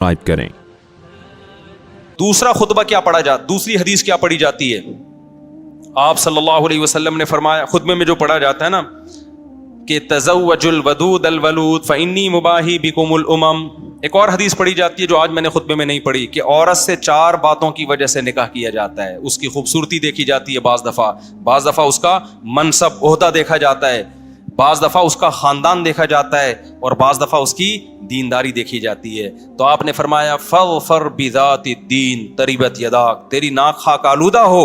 Type करें। दूसरा खुतबा क्या पढ़ा जा, दूसरी हदीस क्या पढ़ी जाती है? आप सल्लल्लाहु अलैहि वसल्लम ने फरमाया, खुतबे में जो पढ़ा जाता है ना कि तज़व्वजुल वदूद अल वलूद फ़इन्नी मुबाही बिकुमुल उमम। एक और हदीस पढ़ी जाती है जो आज मैंने खुतबे में नहीं पढ़ी, कि औरत से 4 बातों की वजह से निकाह किया जाता है। उसकी खूबसूरती देखी जाती है बाज़ दफ़ा उसका मनसब ओहदा देखा जाता है, बाज़ दफ़ा उसका ख़ानदान देखा जाता है, और बाज़ दफ़ा उसकी दीनदारी देखी जाती है। तो आपने फरमाया फ़ज़फ़र बिज़ाति दीन तरिबत यदाक, तेरी नाक खाक आलूदा हो,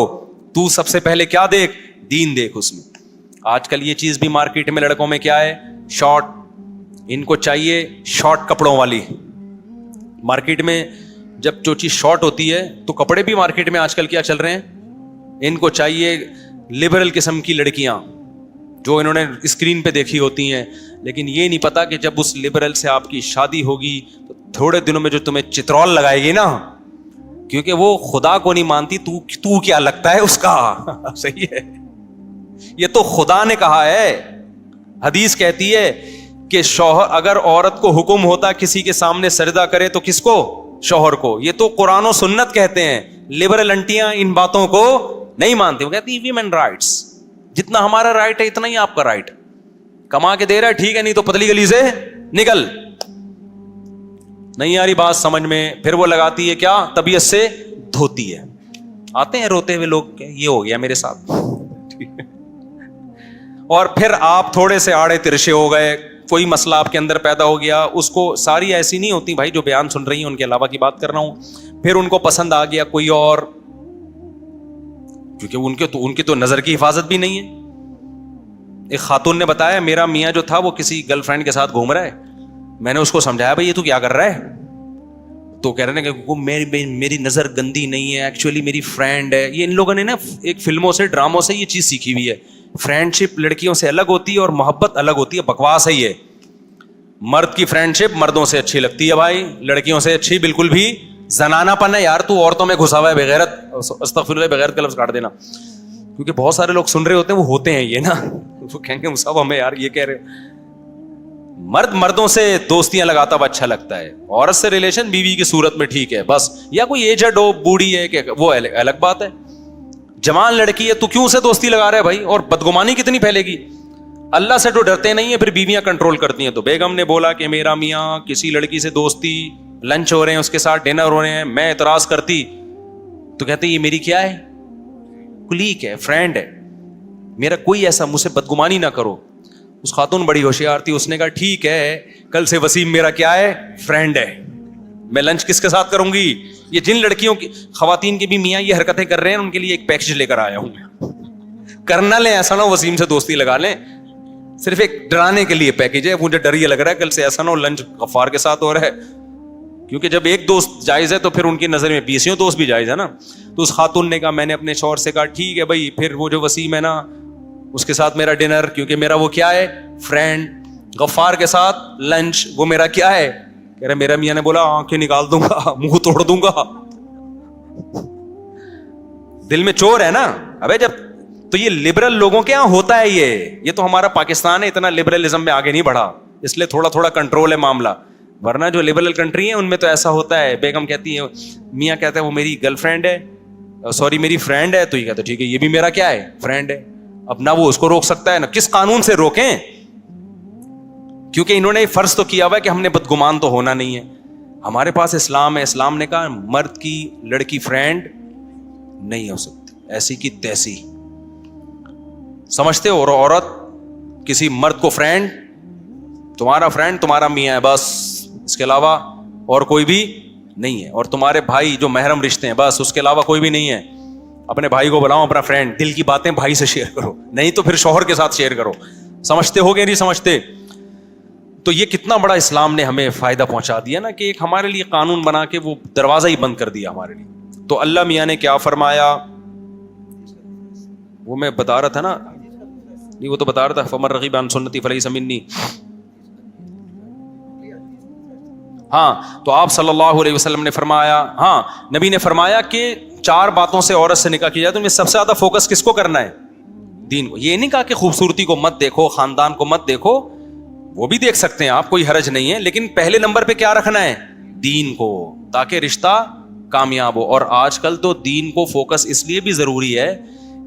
तू सबसे पहले क्या देख, दीन देख उसमें। आजकल ये चीज़ भी मार्केट में लड़कों में क्या है, शॉर्ट, इनको चाहिए शॉर्ट कपड़ों वाली। मार्केट में जब जो चीज़ शॉर्ट होती है तो कपड़े भी मार्केट में आजकल क्या चल रहे हैं, इनको चाहिए लिबरल किस्म की लड़कियां जो इन्होंने स्क्रीन पे देखी होती हैं, लेकिन ये नहीं पता कि जब उस लिबरल से आपकी शादी होगी तो थोड़े दिनों में जो तुम्हें चित्रौल लगाएगी ना, क्योंकि वो खुदा को नहीं मानती, तू क्या लगता है उसका सही है, ये तो खुदा ने कहा है। हदीस कहती है कि शौहर, अगर औरत को हुक्म होता किसी के सामने सजदा करे तो किसको, शौहर को। ये तो कुरान और सुन्नत कहते हैं, लिबरल अंटियां इन बातों को नहीं मानती। वो कहती है वीमेन राइट्स, जितना हमारा राइट है इतना ही आपका राइट। कमा के दे रहा है ठीक है, नहीं तो पतली गली से निकल। नहीं आ रही बात समझ में, फिर वो लगाती है क्या, तबीयत से धोती है। आते हैं रोते हुए लोग, ये हो गया मेरे साथ और फिर आप थोड़े से आड़े तिरछे हो गए, कोई मसला आपके अंदर पैदा हो गया, उसको, सारी ऐसी नहीं होती भाई जो बयान सुन रही हैं, उनके अलावा की बात कर रहा हूं, फिर उनको पसंद आ गया कोई और, क्योंकि उनके तो नजर की हिफाजत भी नहीं है। एक खातून ने बताया, मेरा मियाँ जो था वो किसी गर्लफ्रेंड के साथ घूम रहा है, मैंने उसको समझाया भाई ये तू क्या कर रहा है, तो कह रहे हैं कि वो मेरी नजर गंदी नहीं है, एक्चुअली मेरी फ्रेंड है। ये इन लोगों ने ना एक फिल्मों से, ड्रामों से ये चीज सीखी हुई है, फ्रेंडशिप लड़कियों से अलग होती है और मोहब्बत अलग होती है। बकवास है ये। मर्द की फ्रेंडशिप मर्दों से अच्छी लगती है भाई, लड़कियों से अच्छी बिल्कुल भी जनानापन है यार, तू औरतों में घुसा हुआ है बेगैरत, अस्तगफिरुल्लाह, बेगैरत का लफ्ज़ काट देना, क्योंकि बहुत सारे लोग सुन रहे होते हैं, वो होते हैं ये ना, वो कहेंगे मुसाब हमें यार ये कह रहे। मर्दों से दोस्तियां लगाता हुआ अच्छा लगता है, औरत से रिलेशन बीवी की सूरत में ठीक है बस, या कोई एजड हो, बूढ़ी है, कि वो अलग बात है। जवान लड़की है, तू क्यों से दोस्ती लगा रहा है भाई, और बदगुमानी कितनी फैलेगी। अल्लाह से तो डरते नहीं है, फिर बीवियां कंट्रोल करती हैं। तो बेगम ने बोला कि मेरा मियाँ किसी लड़की से दोस्ती, लंच हो रहे हैं, उसके साथ डिनर हो रहे हैं, मैं एतराज करती तो कहते ये मेरी क्या है, कुलीग है, फ्रेंड है, मेरा कोई ऐसा, मुझसे बदगुमानी ना करो। उस खातून बड़ी होशियार थी, उसने कहा ठीक है, कल से वसीम मेरा क्या है, फ्रेंड है, मैं लंच किसके साथ करूंगी। ये जिन लड़कियों की, खवातीन के भी मियाँ ये हरकतें कर रहे हैं, उनके लिए एक पैकेज लेकर आया हूं मैं। करना ले ऐसा ना हो वसीम से दोस्ती लगा लें, सिर्फ एक डराने के लिए पैकेज है। मुझे डर ये लग रहा है कल से ऐसा ना हो लंच गफ्फार के साथ हो रहा है, क्योंकि जब एक दोस्त जायज है तो फिर उनकी नजर में 20 दोस्त भी जायज है ना। तो उस खातून ने कहा, मैंने अपने शौहर से कहा ठीक है भाई, फिर वो जो वसीम है ना उसके साथ मेरा डिनर, क्योंकि मेरा वो क्या है, फ्रेंड। गफ्फार के साथ लंच, वो मेरा क्या है। कह रहे मेरा मियाँ ने बोला आंखें निकाल दूंगा, मुंह तोड़ दूंगा। दिल में चोर है ना। अबे जब तो ये लिबरल लोगों के यहाँ होता है, ये तो हमारा पाकिस्तान है, इतना लिबरलिज्म में आगे नहीं बढ़ा, इसलिए थोड़ा थोड़ा कंट्रोल है मामला, वरना जो लिबरल कंट्री है उनमें तो ऐसा होता है। बेगम कहती है, मियाँ कहता है वो मेरी गर्लफ्रेंड है, सॉरी मेरी फ्रेंड है, तो ये कहते ठीक है ये भी मेरा क्या है, फ्रेंड है। अब ना वो उसको रोक सकता है ना किस कानून से रोकें, क्योंकि इन्होंने फर्ज तो किया हुआ है कि हमने बदगुमान तो होना नहीं है। हमारे पास इस्लाम है, इस्लाम ने कहा मर्द की लड़की फ्रेंड नहीं हो सकती, ऐसी की तैसी, समझते हो। और औरत किसी मर्द को फ्रेंड, तुम्हारा फ्रेंड तुम्हारा मियाँ है बस, इसके अलावा और कोई भी नहीं है। और तुम्हारे भाई जो महरम रिश्ते हैं बस, उसके अलावा कोई भी नहीं है। अपने भाई को बुलाओ अपना फ्रेंड, दिल की बातें भाई से शेयर करो, नहीं तो फिर शौहर के साथ शेयर करो। समझते हो गए नहीं समझते। तो ये कितना बड़ा इस्लाम ने हमें फायदा पहुंचा दिया ना, कि एक हमारे लिए कानून बना के वो दरवाजा ही बंद कर दिया हमारे लिए। तो अल्लाह मियाँ ने क्या फरमाया, वो मैं बता रहा था ना, नहीं वो तो बता रहा था, फमन रगीब अन सुन्नती फलैसा मिन्नी। हाँ, तो आप सल्लल्लाहु अलैहि वसल्लम ने फरमाया, हाँ नबी ने फरमाया कि 4 बातों से औरत से निकाह किया जाए, तो इनमें सबसे ज्यादा फोकस किसको करना है, दीन को। ये नहीं कहा कि खूबसूरती को मत देखो, खानदान को मत देखो, वो भी देख सकते हैं आप, कोई हरज नहीं है, लेकिन पहले नंबर पे क्या रखना है, دین کو تاکہ رشتہ کامیاب ہو. اور آج کل تو دین کو فوکس اس لیے بھی ضروری ہے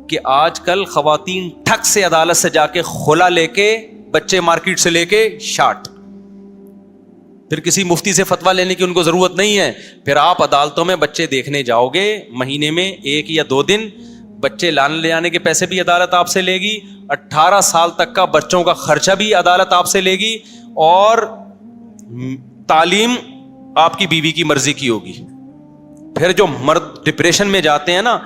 کہ آج کل خواتین ٹھک سے عدالت سے جا کے خلا لے کے, بچے مارکیٹ سے لے کے شارٹ, پھر کسی مفتی سے فتویٰ لینے کی ان کو ضرورت نہیں ہے. پھر آپ عدالتوں میں بچے دیکھنے جاؤ گے, مہینے میں 1 یا 2 دن بچے لانے لے جانے کے پیسے بھی عدالت آپ سے لے گی, 18 سال تک کا بچوں کا خرچہ بھی عدالت آپ سے لے گی, اور تعلیم آپ کی بیوی کی مرضی کی ہوگی. پھر جو مرد ڈپریشن میں جاتے ہیں نا,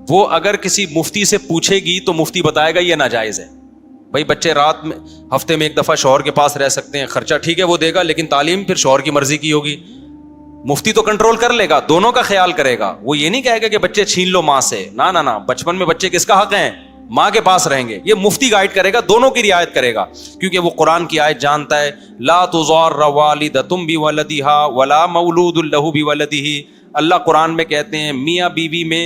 وہ اگر کسی مفتی سے پوچھے گی تو مفتی بتائے گا یہ ناجائز ہے. بھائی بچے رات میں ہفتے میں 1 دفعہ شوہر کے پاس رہ سکتے ہیں, خرچہ ٹھیک ہے وہ دے گا, لیکن تعلیم پھر شوہر کی مرضی کی ہوگی. مفتی تو کنٹرول کر لے گا, دونوں کا خیال کرے گا, وہ یہ نہیں کہے گا کہ بچے چھین لو ماں سے, نہ, بچپن میں بچے کس کا حق ہیں, ماں کے پاس رہیں گے. یہ مفتی گائیڈ کرے گا, دونوں کی رعایت کرے گا, کیونکہ وہ قرآن کی آیت جانتا ہے, لا تضار والدۃ بولدها ولا مولود له بولدہ. اللہ قرآن میں کہتے ہیں میاں بیوی میں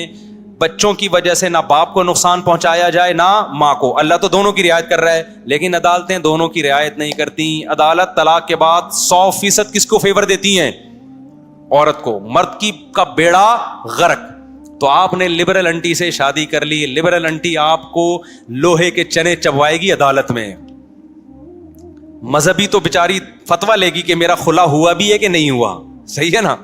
بچوں کی وجہ سے نہ باپ کو نقصان پہنچایا جائے نہ ماں کو. اللہ تو دونوں کی رعایت کر رہا ہے, لیکن عدالتیں دونوں کی رعایت نہیں کرتی. عدالت طلاق کے بعد 100% کس کو فیور دیتی ہیں, عورت کو. مرد کی کا بیڑا غرق. تو آپ نے لبرل انٹی سے شادی کر لی, لبرل انٹی آپ کو لوہے کے چنے چبوائے گی عدالت میں. مذہبی تو بیچاری فتویٰ لے گی کہ میرا خلا ہوا بھی ہے کہ نہیں ہوا, صحیح ہے نا,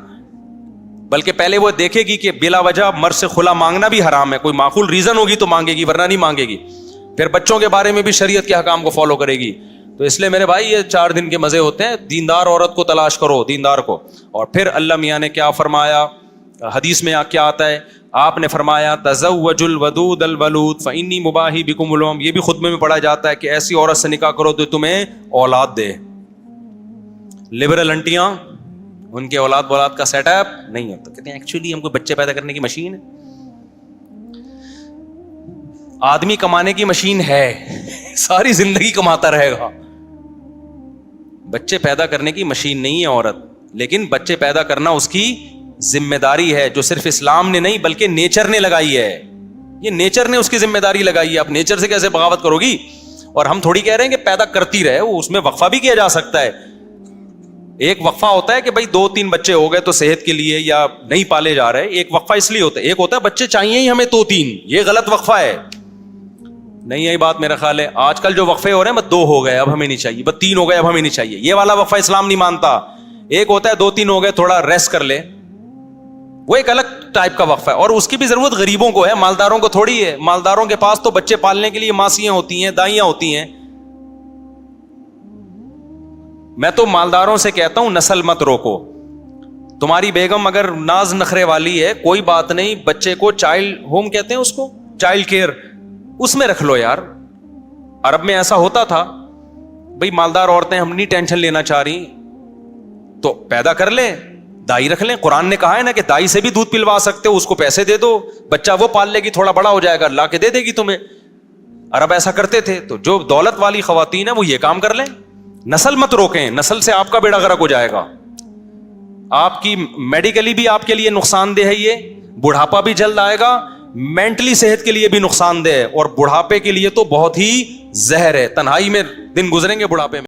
بلکہ پہلے وہ دیکھے گی کہ بلا وجہ مرد سے خلا مانگنا بھی حرام ہے, کوئی معقول ریزن ہوگی تو مانگے گی ورنہ نہیں مانگے گی. پھر بچوں کے بارے میں بھی شریعت کے حکام کو فالو کرے گی. تو اس لیے میرے بھائی یہ 4 دن کے مزے ہوتے ہیں, دیندار عورت کو تلاش کرو, دیندار کو. اور پھر اللہ میاں نے کیا فرمایا, حدیث میں کیا آتا ہے, آپ نے فرمایا تزوجوا الودود الولود فانی مباحی بکم الامم. یہ بھی خطبے میں پڑھا جاتا ہے کہ ایسی عورت سے نکاح کرو جو تمہیں اولاد دے. لبرل انٹیاں ان کے اولاد کا سیٹ اپ نہیں ہوتا, کہتے ہیں ایکچولی ہم کو بچے پیدا کرنے کی مشین ہے. آدمی کمانے کی مشین ہے, ساری زندگی کماتا رہے گا. بچے پیدا کرنے کی مشین نہیں ہے عورت, لیکن بچے پیدا کرنا اس کی ذمہ داری ہے, جو صرف اسلام نے نہیں بلکہ نیچر نے لگائی ہے. یہ نیچر نے اس کی ذمہ داری لگائی ہے. آپ نیچر سے کیسے بغاوت کرو گی؟ اور ہم تھوڑی کہہ رہے ہیں کہ پیدا کرتی رہے, وہ اس میں وقفہ بھی کیا جا سکتا ہے. ایک وقفہ ہوتا ہے کہ بھائی 2-3 بچے ہو گئے تو صحت کے لیے یا نہیں پالے جا رہے, ایک وقفہ اس لیے ہوتا ہے. ایک ہوتا ہے بچے چاہیے ہی ہمیں 2-3, یہ غلط وقفہ ہے. نہیں یہی بات میرا خیال ہے. آج کل جو وقفے ہو رہے ہیں بس 2 ہو گئے اب ہمیں نہیں چاہیے, بس 3 ہو گئے اب ہمیں نہیں چاہیے, یہ والا وقفہ اسلام نہیں مانتا. ایک ہوتا ہے 2-3 ہو گئے تھوڑا ریسٹ کر لے, وہ ایک الگ ٹائپ کا وقفہ ہے. اور اس کی بھی ضرورت غریبوں کو ہے, مالداروں کو تھوڑی ہے. مالداروں کے پاس تو بچے پالنے کے لیے ماسیاں ہوتی ہیں, دائیاں ہوتی ہیں. میں تو مالداروں سے کہتا ہوں نسل مت روکو. تمہاری بیگم اگر ناز نخرے والی ہے کوئی بات نہیں, بچے کو چائلڈ ہوم کہتے ہیں اس کو, چائلڈ کیئر, اس میں رکھ لو یار. عرب میں ایسا ہوتا تھا, بھئی مالدار عورتیں ہم نہیں ٹینشن لینا چاہ رہی تو پیدا کر لیں, دائی رکھ لیں. قرآن نے کہا ہے نا کہ دائی سے بھی دودھ پلوا سکتے ہو, اس کو پیسے دے دو, بچہ وہ پال لے گی, تھوڑا بڑا ہو جائے گا لا کے دے دے گی تمہیں. عرب ایسا کرتے تھے. تو جو دولت والی خواتین ہیں وہ یہ کام کر لیں. نسل مت روکیں, نسل سے آپ کا بیڑا غرق ہو جائے گا. آپ کی میڈیکلی بھی آپ کے لیے نقصان دہ ہے, یہ بڑھاپا بھی جلد آئے گا, مینٹلی صحت کے لیے بھی نقصان دہ ہے, اور بڑھاپے کے لیے تو بہت ہی زہر ہے. تنہائی میں دن گزریں گے بڑھاپے میں.